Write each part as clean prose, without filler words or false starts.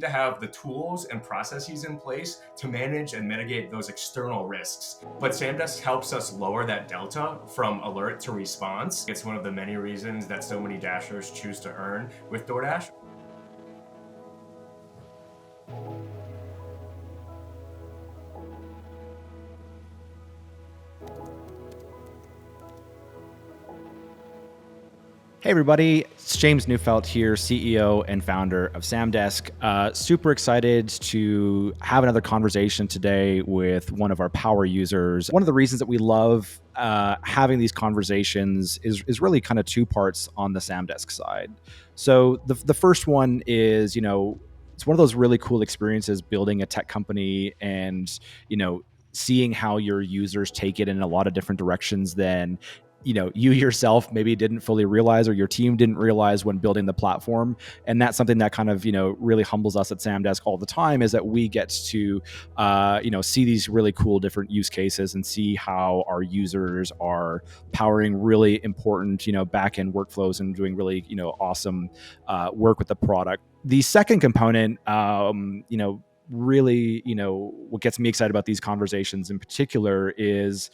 need to have the tools and processes in place to manage and mitigate those external risks. But Samdesk helps us lower that delta from alert to response. It's one of the many reasons that so many Dashers choose to earn with DoorDash. Hey everybody, it's James Neufeld here, CEO and founder of Samdesk. Super excited to have another conversation today with one of our power users. One of the reasons that we love having these conversations is really kind of two parts on the Samdesk side. So the first one is, it's one of those really cool experiences building a tech company and, seeing how your users take it in a lot of different directions than you yourself maybe didn't fully realize, or your team didn't realize when building the platform. And that's something that kind of, really humbles us at Samdesk all the time, is that we get to, see these really cool different use cases and see how our users are powering really important, back-end workflows and doing really, awesome work with the product. The second component, really, what gets me excited about these conversations in particular is,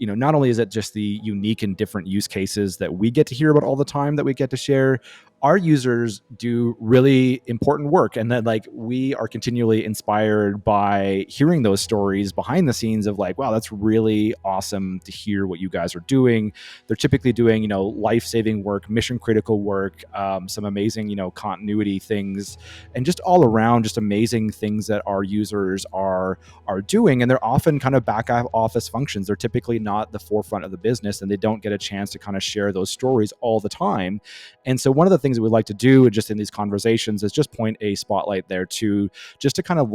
not only is it just the unique and different use cases that we get to hear about all the time that we get to share, our users do really important work. And then we are continually inspired by hearing those stories behind the scenes of wow, that's really awesome to hear what you guys are doing. They're typically doing, life-saving work, mission critical work, some amazing, continuity things, and just all around just amazing things that our users are doing. And they're often kind of back office functions. They're typically not the forefront of the business, and they don't get a chance to kind of share those stories all the time. And so one of the things that we like to do just in these conversations is just point a spotlight there to just to kind of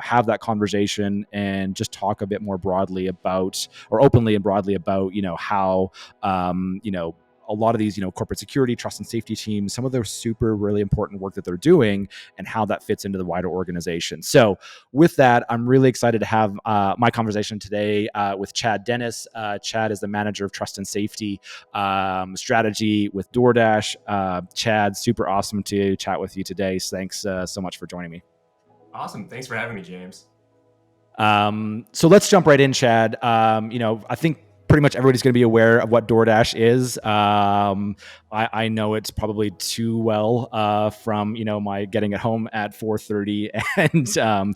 have that conversation and just talk a bit more broadly about, or openly and broadly about, how a lot of these, corporate security, trust and safety teams, some of their super really important work that they're doing and how that fits into the wider organization. So with that, I'm really excited to have my conversation today with Chad Dennis. Chad is the manager of trust and safety strategy with DoorDash. Chad, super awesome to chat with you today. Thanks so much for joining me. Awesome. Thanks for having me, James. So let's jump right in, Chad. I think pretty much everybody's going to be aware of what DoorDash is. I know it's probably too well from my getting it home at 4:30 and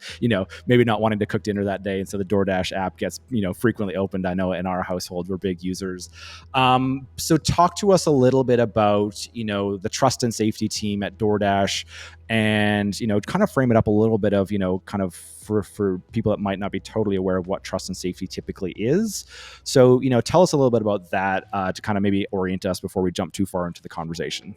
maybe not wanting to cook dinner that day, and so the DoorDash app gets frequently opened. I know in our household we're big users. So talk to us a little bit about the trust and safety team at DoorDash, and kind of frame it up a little bit of kind of for people that might not be totally aware of what trust and safety typically is. So tell us a little bit about that to kind of maybe orient us before we jump too far into the conversation.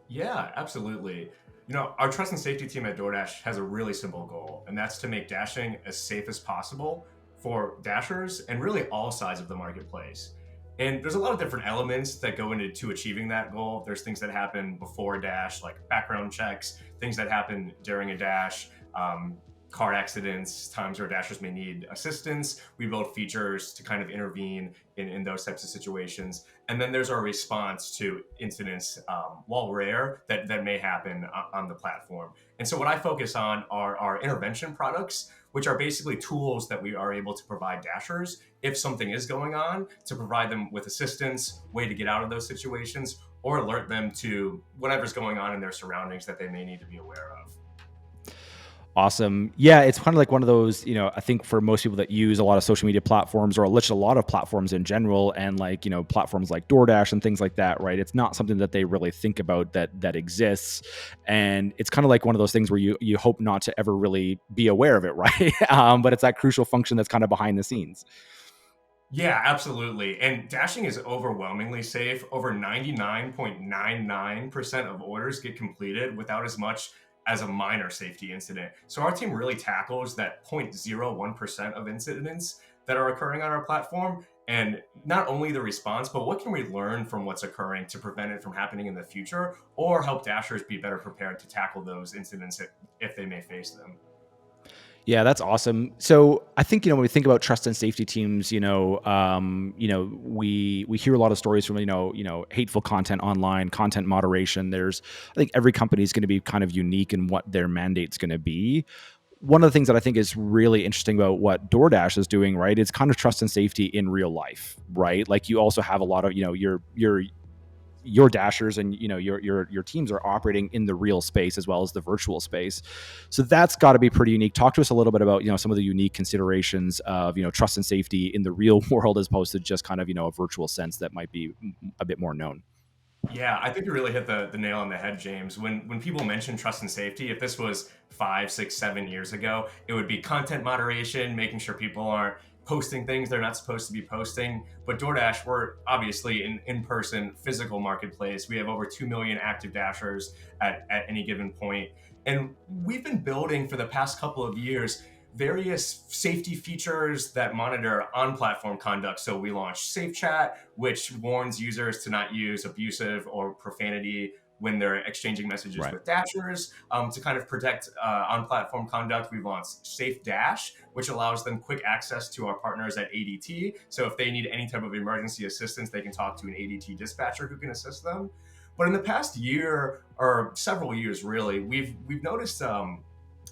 Yeah, absolutely. Our trust and safety team at DoorDash has a really simple goal, and that's to make dashing as safe as possible for Dashers and really all sides of the marketplace. And there's a lot of different elements that go into achieving that goal. There's things that happen before a dash, like background checks, things that happen during a dash, car accidents, times where Dashers may need assistance. We build features to kind of intervene in those types of situations. And then there's our response to incidents, while rare, that may happen on the platform. And so what I focus on are our intervention products, which are basically tools that we are able to provide Dashers if something is going on, to provide them with assistance, way to get out of those situations, or alert them to whatever's going on in their surroundings that they may need to be aware of. Awesome. Yeah, it's kind of like one of those, I think for most people that use a lot of social media platforms, or a lot of platforms in general, and platforms like DoorDash and things like that, right? It's not something that they really think about that exists. And it's kind of like one of those things where you hope not to ever really be aware of it, right? But it's that crucial function that's kind of behind the scenes. Yeah, absolutely. And dashing is overwhelmingly safe. Over 99.99% of orders get completed without as much as a minor safety incident. So our team really tackles that 0.01% of incidents that are occurring on our platform. And not only the response, but what can we learn from what's occurring to prevent it from happening in the future, or help Dashers be better prepared to tackle those incidents if they may face them. Yeah, that's awesome. So I think when we think about trust and safety teams, we hear a lot of stories from hateful content online, content moderation. I think every company is going to be kind of unique in what their mandate's going to be. One of the things that I think is really interesting about what DoorDash is doing, right? It's kind of trust and safety in real life, right? Like you also have a lot of your dashers and your teams are operating in the real space as well as the virtual space, so that's got to be pretty unique. Talk to us a little bit about some of the unique considerations of trust and safety in the real world as opposed to just kind of a virtual sense that might be a bit more known. Yeah, I think you really hit the nail on the head, James. When people mention trust and safety, if this was 5, 6, 7 years ago, it would be content moderation, making sure people aren't posting things they're not supposed to be posting. But DoorDash, we're obviously an in-person physical marketplace. We have over 2 million active dashers at any given point. And we've been building for the past couple of years various safety features that monitor on-platform conduct. So we launched Safe Chat, which warns users to not use abusive or profanity when they're exchanging messages Right. with dashers. To kind of protect on-platform conduct, we've launched Safe Dash, which allows them quick access to our partners at ADT. So if they need any type of emergency assistance, they can talk to an ADT dispatcher who can assist them. But in the past year or several years, really, we've noticed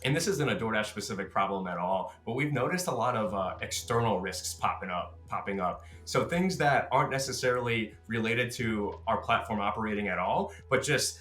and this isn't a DoorDash specific problem at all, but we've noticed a lot of external risks popping up. So things that aren't necessarily related to our platform operating at all, but just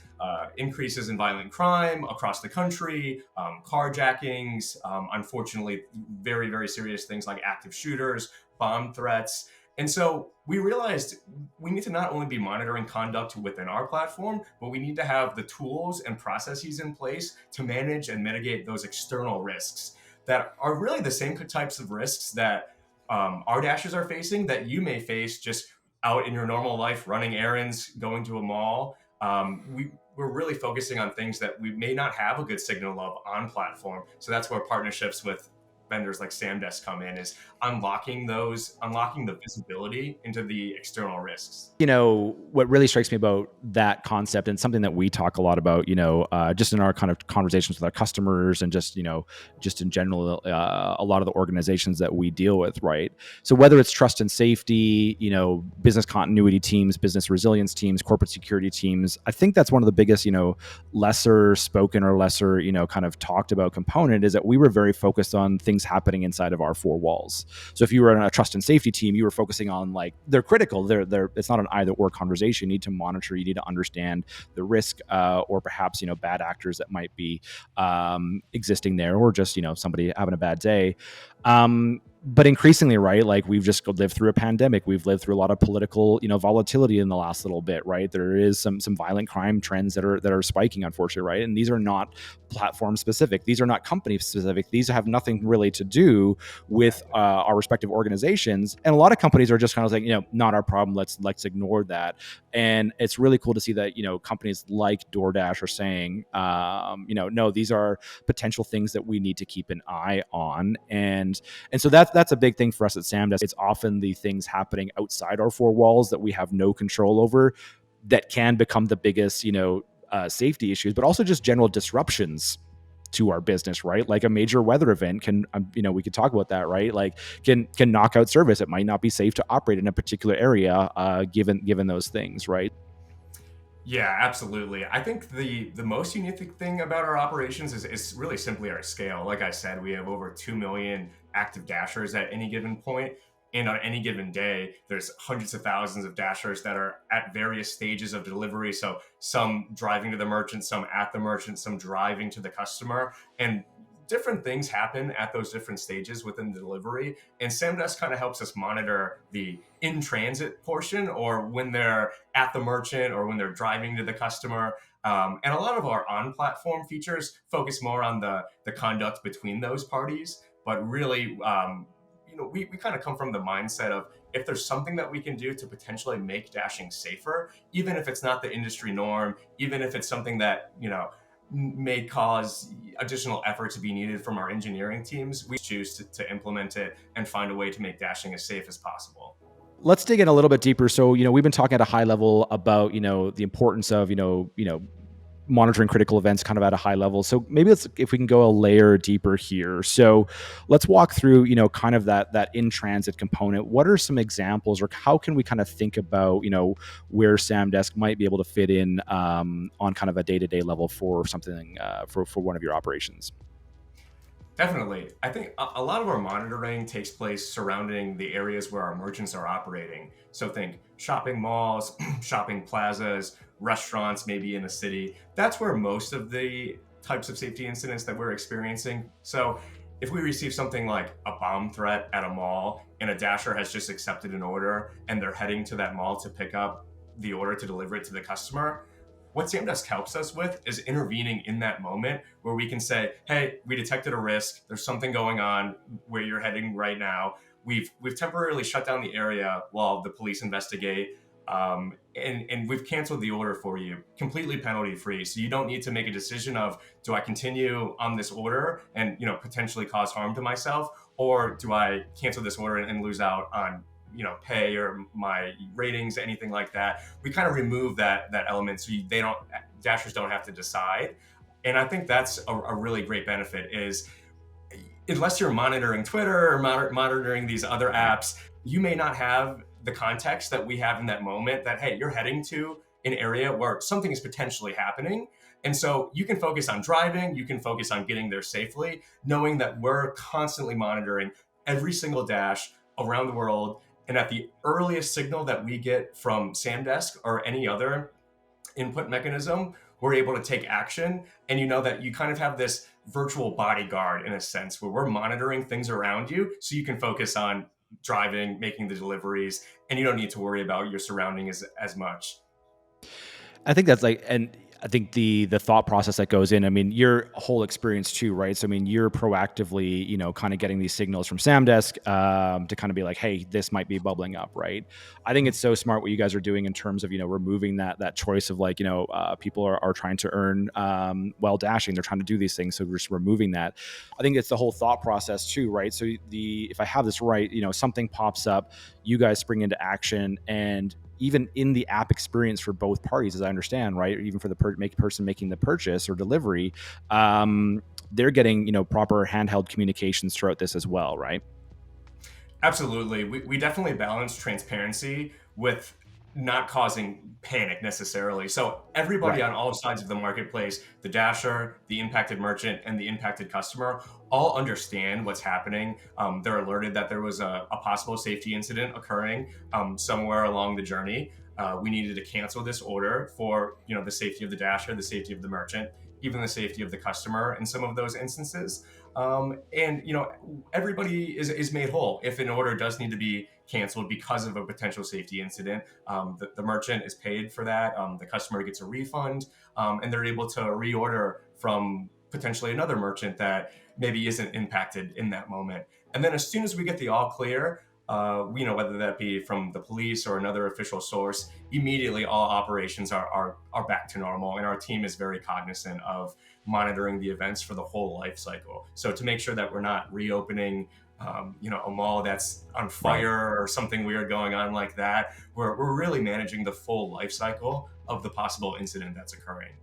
increases in violent crime across the country, carjackings, unfortunately, very, very serious things like active shooters, bomb threats. And so we realized we need to not only be monitoring conduct within our platform, but we need to have the tools and processes in place to manage and mitigate those external risks that are really the same types of risks that our dashers are facing, that you may face just out in your normal life, running errands, going to a mall. We're really focusing on things that we may not have a good signal of on platform. So that's where partnerships with vendors like Samdesk come in, is unlocking the visibility into the external risks. What really strikes me about that concept and something that we talk a lot about, just in our kind of conversations with our customers and just in general, a lot of the organizations that we deal with, right? So whether it's trust and safety, business continuity teams, business resilience teams, corporate security teams, I think that's one of the biggest, lesser spoken or lesser, kind of talked about component is that we were very focused on things happening inside of our four walls. So if you were in a trust and safety team, you were focusing on like they're critical. It's not an either or conversation. You need to monitor. You need to understand the risk, or perhaps bad actors that might be existing there, or just somebody having a bad day. But increasingly, right, like we've just lived through a pandemic. We've lived through a lot of political, volatility in the last little bit, right? There is some violent crime trends that are spiking, unfortunately, right? And these are not platform specific. These are not company specific. These have nothing really to do with our respective organizations. And a lot of companies are just kind of like, not our problem. Let's ignore that. And it's really cool to see that companies like DoorDash are saying, no, these are potential things that we need to keep an eye on. And so that's a big thing for us at Samdesk. It's often the things happening outside our four walls that we have no control over that can become the biggest, safety issues, but also just general disruptions to our business, right? Like a major weather event can, we could talk about that, right? Like can knock out service. It might not be safe to operate in a particular area, given those things, right? Yeah, absolutely. I think the most unique thing about our operations is really simply our scale. Like I said, we have over 2 million active dashers at any given point. And on any given day, there's hundreds of thousands of dashers that are at various stages of delivery. So some driving to the merchant, some at the merchant, some driving to the customer. And different things happen at those different stages within the delivery. And Samdesk kind of helps us monitor the in transit portion, or when they're at the merchant or when they're driving to the customer. And a lot of our on platform features focus more on the conduct between those parties. But really, we kind of come from the mindset of, if there's something that we can do to potentially make dashing safer, even if it's not the industry norm, even if it's something that, may cause additional effort to be needed from our engineering teams, we choose to implement it and find a way to make dashing as safe as possible. Let's dig in a little bit deeper. So, we've been talking at a high level about, the importance of, monitoring critical events kind of at a high level. So maybe let's, if we can go a layer deeper here. So let's walk through, kind of that in transit component. What are some examples, or how can we kind of think about, where Samdesk might be able to fit in on kind of a day-to-day level for something for one of your operations? Definitely. I think a lot of our monitoring takes place surrounding the areas where our merchants are operating. So think shopping malls, shopping plazas, restaurants, maybe in a city. That's where most of the types of safety incidents that we're experiencing. So if we receive something like a bomb threat at a mall and a dasher has just accepted an order and they're heading to that mall to pick up the order to deliver it to the customer, what Samdesk helps us with is intervening in that moment where we can say, "Hey, we detected a risk. There's something going on where you're heading right now. We've temporarily shut down the area while the police investigate, and we've canceled the order for you, completely penalty free. So you don't need to make a decision of, do I continue on this order and potentially cause harm to myself, or do I cancel this order and lose out on pay or my ratings, anything like that. We kind of remove that element so they don't dashers don't have to decide. And I think that's a really great benefit is, unless you're monitoring Twitter or monitoring these other apps, you may not have the context that we have in that moment that, hey, you're heading to an area where something is potentially happening. And so you can focus on driving, you can focus on getting there safely, knowing that we're constantly monitoring every single dash around the world. And at the earliest signal that we get from Samdesk or any other input mechanism, we're able to take action. And you know that you kind of have this virtual bodyguard in a sense where we're monitoring things around you so you can focus on driving, making the deliveries, and you don't need to worry about your surroundings as much. I think that's like, and I think the thought process that goes in. I mean, your whole experience too, right? So I mean, you're proactively, kind of getting these signals from Samdesk to kind of be like, hey, this might be bubbling up, right? I think it's so smart what you guys are doing in terms of removing that choice of like people are trying to earn while dashing. They're trying to do these things, so we're just removing that. I think it's the whole thought process too, right? So if I have this right, something pops up, you guys spring into action, and even in the app experience for both parties, as I understand, right? Even for the person making the purchase or delivery, they're getting proper handheld communications throughout this as well, right? Absolutely. We definitely balance transparency with not causing panic necessarily. So everybody Right. on all sides of the marketplace, the dasher, the impacted merchant, and the impacted customer, all understand what's happening. They're alerted that there was a possible safety incident occurring somewhere along the journey. We needed to cancel this order for the safety of the dasher, the safety of the merchant, even the safety of the customer in some of those instances. And everybody is made whole if an order does need to be canceled because of a potential safety incident. The merchant is paid for that. The customer gets a refund, and they're able to reorder from potentially another merchant that maybe isn't impacted in that moment. And then as soon as we get the all clear, whether that be from the police or another official source, immediately all operations are back to normal, and our team is very cognizant of monitoring the events for the whole life cycle. So to make sure that we're not reopening, a mall that's on Right. fire or something weird going on like that, we're really managing the full life cycle of the possible incident that's occurring.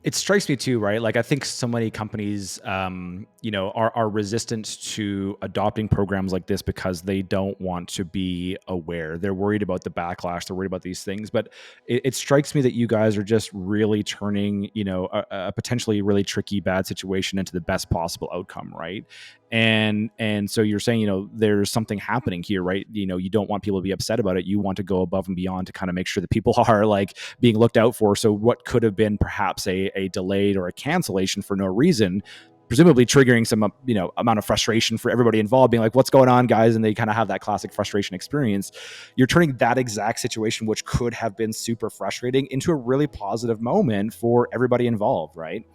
It strikes me too, right? Like I think so many companies, are resistant to adopting programs like this because they don't want to be aware. They're worried about the backlash. They're worried about these things. But it strikes me that you guys are just really turning, a potentially really tricky, bad situation into the best possible outcome, right? And so you're saying, there's something happening here, right? You don't want people to be upset about it. You want to go above and beyond to kind of make sure that people are like being looked out for. So what could have been perhaps a delayed or a cancellation for no reason, presumably triggering some amount of frustration for everybody involved, being like, what's going on, guys? And they kind of have that classic frustration experience. You're turning that exact situation, which could have been super frustrating, into a really positive moment for everybody involved, right?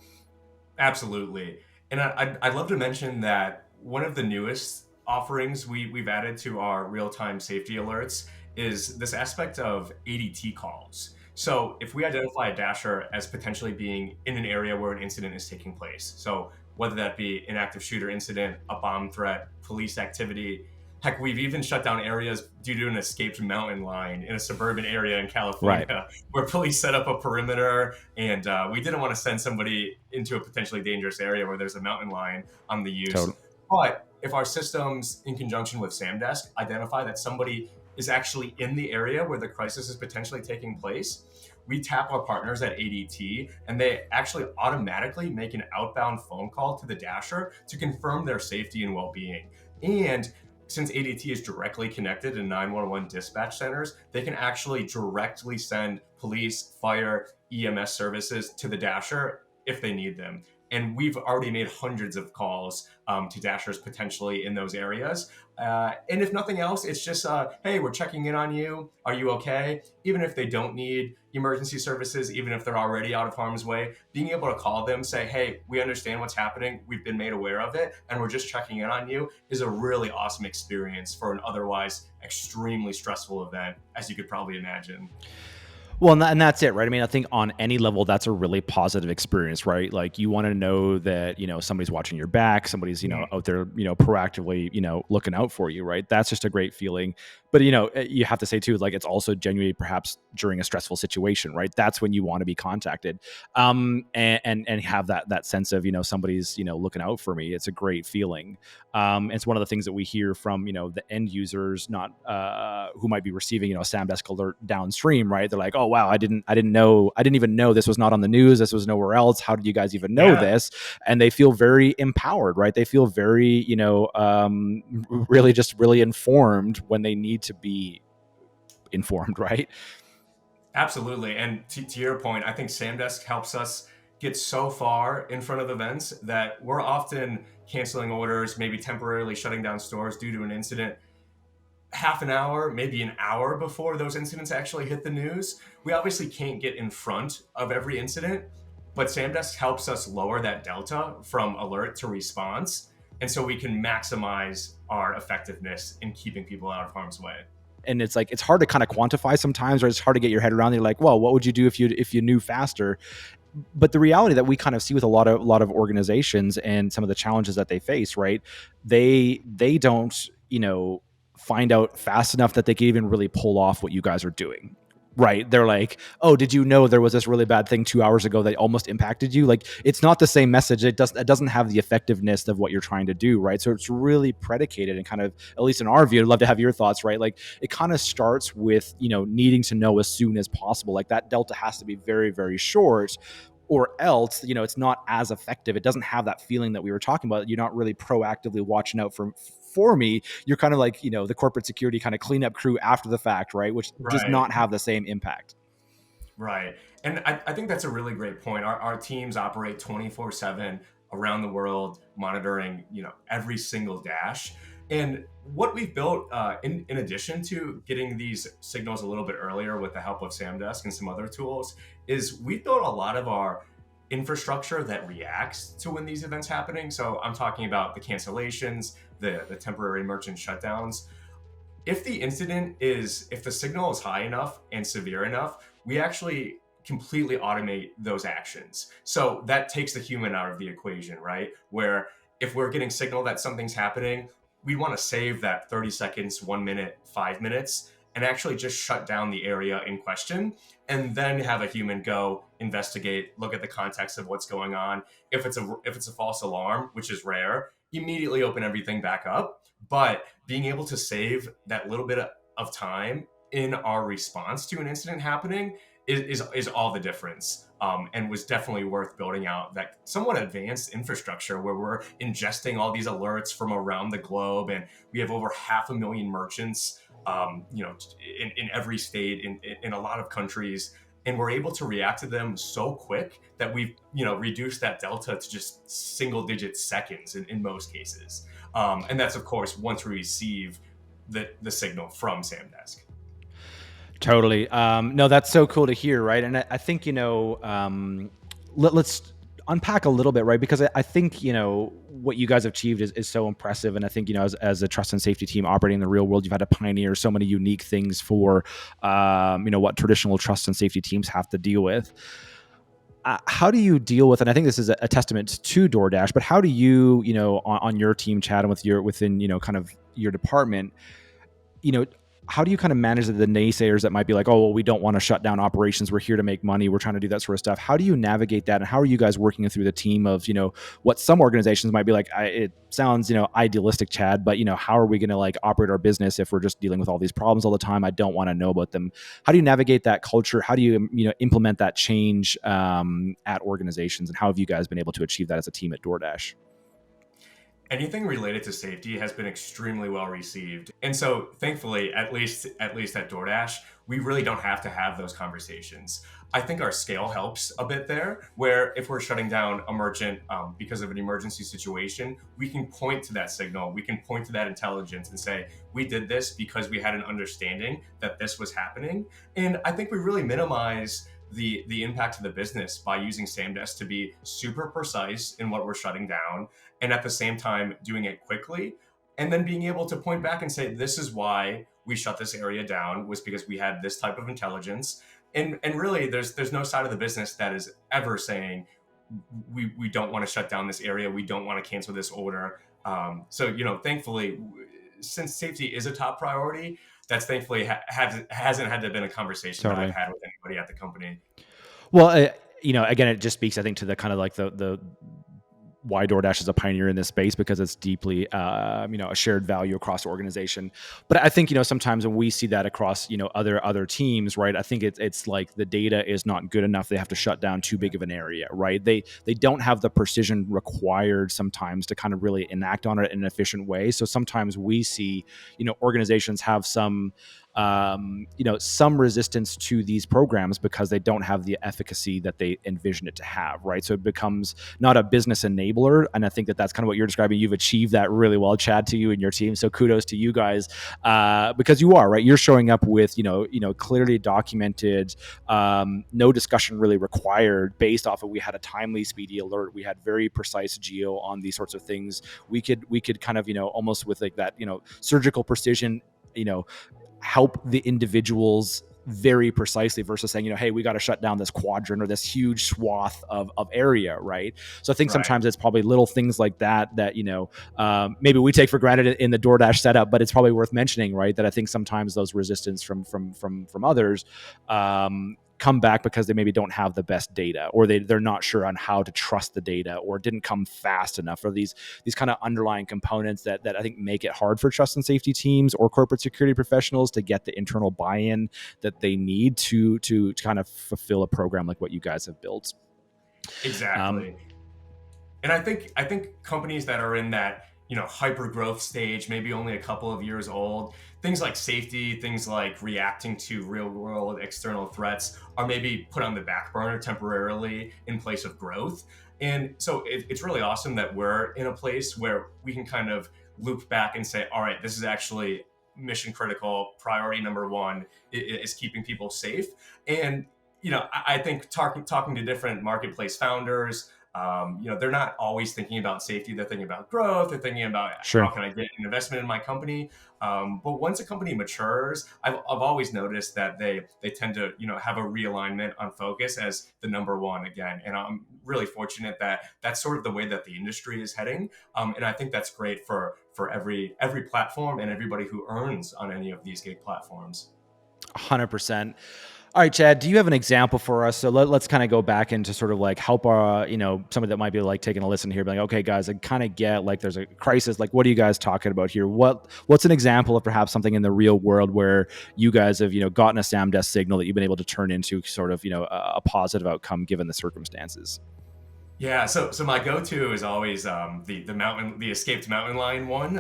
Absolutely. And I'd love to mention that one of the newest offerings we've added to our real-time safety alerts is this aspect of ADT calls. So if we identify a dasher as potentially being in an area where an incident is taking place, so whether that be an active shooter incident, a bomb threat, police activity, Heck, we've even shut down areas due to an escaped mountain lion in a suburban area in Right. California where police set up a perimeter, and we didn't want to send somebody into a potentially dangerous area where there's a mountain lion on the use. Total. But if our systems, in conjunction with Samdesk, identify that somebody is actually in the area where the crisis is potentially taking place, we tap our partners at ADT, and they actually automatically make an outbound phone call to the Dasher to confirm their safety and well-being. And since ADT is directly connected to 911 dispatch centers, they can actually directly send police, fire, EMS services to the Dasher if they need them. And we've already made hundreds of calls to Dashers potentially in those areas. And if nothing else, it's just, hey, we're checking in on you. Are you okay? Even if they don't need emergency services, even if they're already out of harm's way, being able to call them, say, hey, we understand what's happening. We've been made aware of it, and we're just checking in on you, is a really awesome experience for an otherwise extremely stressful event, as you could probably imagine. Well, and that's it, right? I mean, I think on any level, that's a really positive experience, right? Like you want to know that, somebody's watching your back, somebody's, Mm, out there, proactively, looking out for you, right? That's just a great feeling. But, you have to say too, like it's also genuinely perhaps during a stressful situation, right? That's when you want to be contacted, and have that sense of, somebody's, looking out for me. It's a great feeling. It's one of the things that we hear from, the end users, not who might be receiving, a Samdesk alert downstream, right? They're like, oh wow, I didn't even know this was not on the news. This was nowhere else. How did you guys even know yeah. this? And they feel very empowered, right? They feel very, really just really informed when they need to be informed, right? Absolutely. And to your point, I think Samdesk helps us get so far in front of events that we're often canceling orders, maybe temporarily shutting down stores due to an incident half an hour, maybe an hour before those incidents actually hit the news. We obviously can't get in front of every incident, but Samdesk helps us lower that delta from alert to response. And so we can maximize our effectiveness in keeping people out of harm's way. And it's like it's hard to kind of quantify sometimes, or it's hard to get your head around. You're like, well, what would you do if you knew faster? But the reality that we kind of see with a lot of organizations and some of the challenges that they face, right? They don't, find out fast enough that they can even really pull off what you guys are doing. Right. They're like, oh, did you know there was this really bad thing 2 hours ago that almost impacted you? Like, it's not the same message. It doesn't have the effectiveness of what you're trying to do. Right. So it's really predicated and kind of, at least in our view, I'd love to have your thoughts, right? Like it kind of starts with, needing to know as soon as possible. Like that delta has to be very, very short, or else, it's not as effective. It doesn't have that feeling that we were talking about. You're not really proactively watching out for me. You're kind of like, the corporate security kind of cleanup crew after the fact, right? Which does Right. not have the same impact. Right. And I think that's a really great point. Our teams operate 24/7 around the world, monitoring, every single dash. And what we've built, in addition to getting these signals a little bit earlier with the help of Samdesk and some other tools, is we've built a lot of our infrastructure that reacts to when these events happening. So I'm talking about the cancellations, the temporary merchant shutdowns. If the signal is high enough and severe enough, we actually completely automate those actions. So that takes the human out of the equation, right? Where if we're getting signal that something's happening, we want to save that 30 seconds, 1 minute, 5 minutes, and actually just shut down the area in question, and then have a human go investigate, look at the context of what's going on. If it's a false alarm, which is rare, immediately open everything back up. But being able to save that little bit of time in our response to an incident happening is all the difference, and was definitely worth building out that somewhat advanced infrastructure where we're ingesting all these alerts from around the globe, and we have over 500,000 merchants, in every state, in a lot of countries, and we're able to react to them so quick that we've reduced that delta to just single digit seconds in most cases. And that's, of course, once we receive the signal from Samdesk. Totally. No, that's so cool to hear, right? And I think, let's unpack a little bit, right? Because I think, what you guys have achieved is so impressive. And I think, as a trust and safety team operating in the real world, you've had to pioneer so many unique things for, what traditional trust and safety teams have to deal with. How do you deal with, and I think this is a testament to DoorDash, but how do you, on your team chat and within, kind of, your department, you know, how do you kind of manage the naysayers that might be like, oh, well, we don't want to shut down operations. We're here to make money. We're trying to do that sort of stuff. How do you navigate that? And how are you guys working through the team of, what some organizations might be like, it sounds, idealistic, Chad, but, how are we going to like operate our business if we're just dealing with all these problems all the time? I don't want to know about them. How do you navigate that culture? How do you, implement that change at organizations? And how have you guys been able to achieve that as a team at DoorDash? Anything related to safety has been extremely well received. And so thankfully, at least at DoorDash, we really don't have to have those conversations. I think our scale helps a bit there, where if we're shutting down a merchant because of an emergency situation, we can point to that signal, we can point to that intelligence and say, we did this because we had an understanding that this was happening. And I think we really minimize the impact to the business by using Samdesk to be super precise in what we're shutting down, and at the same time doing it quickly, and then being able to point back and say, this is why we shut this area down, was because we had this type of intelligence. And really there's no side of the business that is ever saying we don't want to shut down this area, we don't want to cancel this order. So thankfully, since safety is a top priority, that's thankfully hasn't had to been a conversation that Totally. I've had with anybody at the company. Well, again, it just speaks, I think, to the kind of like the why DoorDash is a pioneer in this space, because it's deeply, a shared value across the organization. But I think, sometimes when we see that across, other teams, right? I think it's like the data is not good enough. They have to shut down too big of an area, right? They don't have the precision required sometimes to kind of really enact on it in an efficient way. So sometimes we see, organizations have some resistance to these programs because they don't have the efficacy that they envision it to have, right? So it becomes not a business enabler. And I think that that's kind of what you're describing. You've achieved that really well, Chad, to you and your team. So kudos to you guys, because you are, right? You're showing up with, clearly documented, no discussion really required, based off of, we had a timely, speedy alert. We had very precise geo on these sorts of things. We could kind of, almost with like that, surgical precision, help the individuals very precisely, versus saying, hey, we got to shut down this quadrant or this huge swath of area, right? So I think Right. sometimes it's probably little things like that maybe we take for granted in the DoorDash setup, but it's probably worth mentioning, right? That I think sometimes those resistance from others come back because they maybe don't have the best data, or they're not sure on how to trust the data, or didn't come fast enough, or these kind of underlying components that I think make it hard for trust and safety teams or corporate security professionals to get the internal buy-in that they need to kind of fulfill a program like what you guys have built. Exactly. And I think companies that are in that hyper growth stage, maybe only a couple of years old, things like safety, things like reacting to real world external threats, are maybe put on the back burner temporarily in place of growth. And so it's really awesome that we're in a place where we can kind of loop back and say, all right, this is actually mission critical. Priority number one is keeping people safe. And I think talking to different marketplace founders, they're not always thinking about safety. They're thinking about growth. They're thinking about Sure. how can I get an investment in my company. But once a company matures, I've always noticed that they tend to have a realignment on focus as the number one again. And I'm really fortunate that that's sort of the way that the industry is heading. And I think that's great for every platform and everybody who earns on any of these gig platforms. 100%. All right, Chad, do you have an example for us? So let's kind of go back into sort of like help our, somebody that might be like taking a listen here, being like, okay, guys, I kind of get like there's a crisis. Like, what are you guys talking about here? What's an example of perhaps something in the real world where you guys have, gotten a Samdesk signal that you've been able to turn into sort of, a positive outcome given the circumstances? Yeah, so my go-to is always the escaped mountain lion one.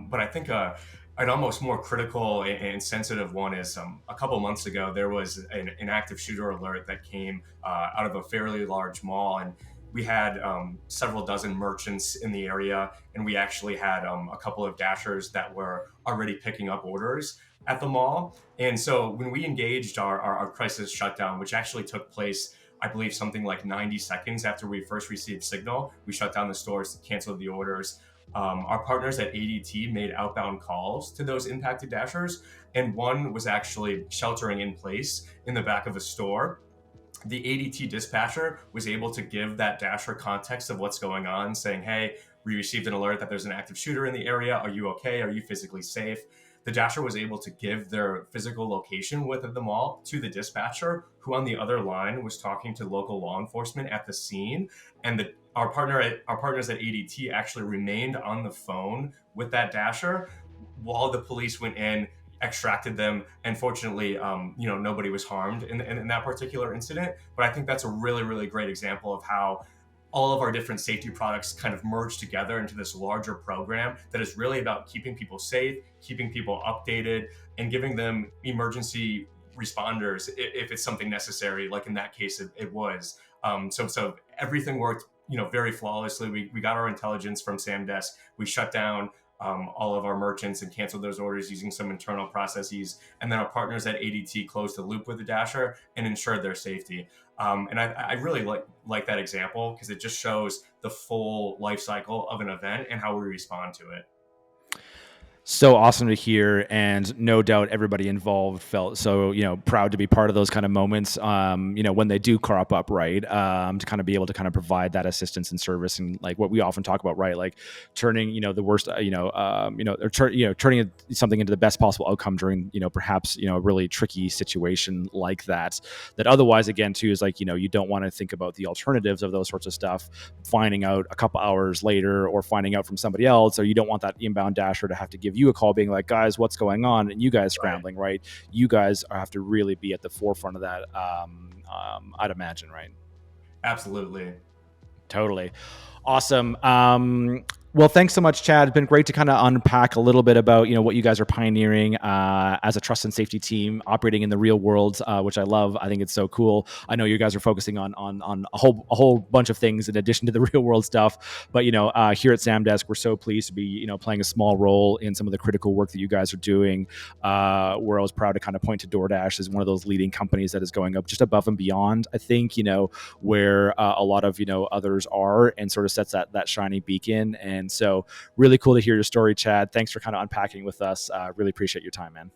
But I think an almost more critical and sensitive one is a couple months ago there was an active shooter alert that came out of a fairly large mall, and we had several dozen merchants in the area, and we actually had a couple of dashers that were already picking up orders at the mall. And so when we engaged our crisis shutdown, which actually took place, I believe, something like 90 seconds after we first received signal, we shut down the stores, canceled the orders. Our partners at ADT made outbound calls to those impacted dashers, and one was actually sheltering in place in the back of a store. the ADT dispatcher was able to give that dasher context of what's going on, saying, hey, we received an alert that there's an active shooter in the area. Are you okay? Are you physically safe? The dasher was able to give their physical location within the mall to the dispatcher, who on the other line was talking to local law enforcement at the scene. And our partners at ADT actually remained on the phone with that dasher while the police went in, extracted them, and fortunately, nobody was harmed in that particular incident. But I think that's a really, really great example of how all of our different safety products kind of merge together into this larger program that is really about keeping people safe, keeping people updated, and giving them emergency responders if it's something necessary. Like in that case, it was. So everything worked, very flawlessly. We got our intelligence from Samdesk. We shut down all of our merchants and canceled those orders using some internal processes. And then our partners at ADT closed the loop with the dasher and ensured their safety. And I really like that example because it just shows the full life cycle of an event and how we respond to it. So awesome to hear, and no doubt everybody involved felt so proud to be part of those kind of moments. When they do crop up, right? To kind of be able to kind of provide that assistance and service, and like what we often talk about, right? Like turning the worst, turning something into the best possible outcome during perhaps a really tricky situation like that. That otherwise, again, too, is like you don't want to think about the alternatives of those sorts of stuff. Finding out a couple hours later, or finding out from somebody else, or you don't want that inbound dasher to have to give you a call being like, guys, what's going on? And you guys scrambling, right? You guys have to really be at the forefront of that, I'd imagine, right? Absolutely. Totally. Awesome. Well, thanks so much, Chad. It's been great to kind of unpack a little bit about what you guys are pioneering as a trust and safety team operating in the real world, which I love. I think it's so cool. I know you guys are focusing on a whole bunch of things in addition to the real world stuff. But here at Samdesk, we're so pleased to be playing a small role in some of the critical work that you guys are doing. Where I was proud to kind of point to DoorDash as one of those leading companies that is going up just above and beyond. I think where a lot of others are, and sort of sets that shining beacon. And so really cool to hear your story, Chad. Thanks for kind of unpacking with us. Really appreciate your time, man.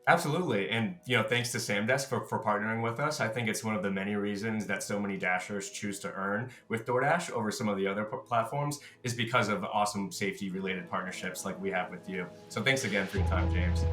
Absolutely. And, thanks to Samdesk for partnering with us. I think it's one of the many reasons that so many Dashers choose to earn with DoorDash over some of the other platforms is because of awesome safety related partnerships like we have with you. So thanks again for your time, James.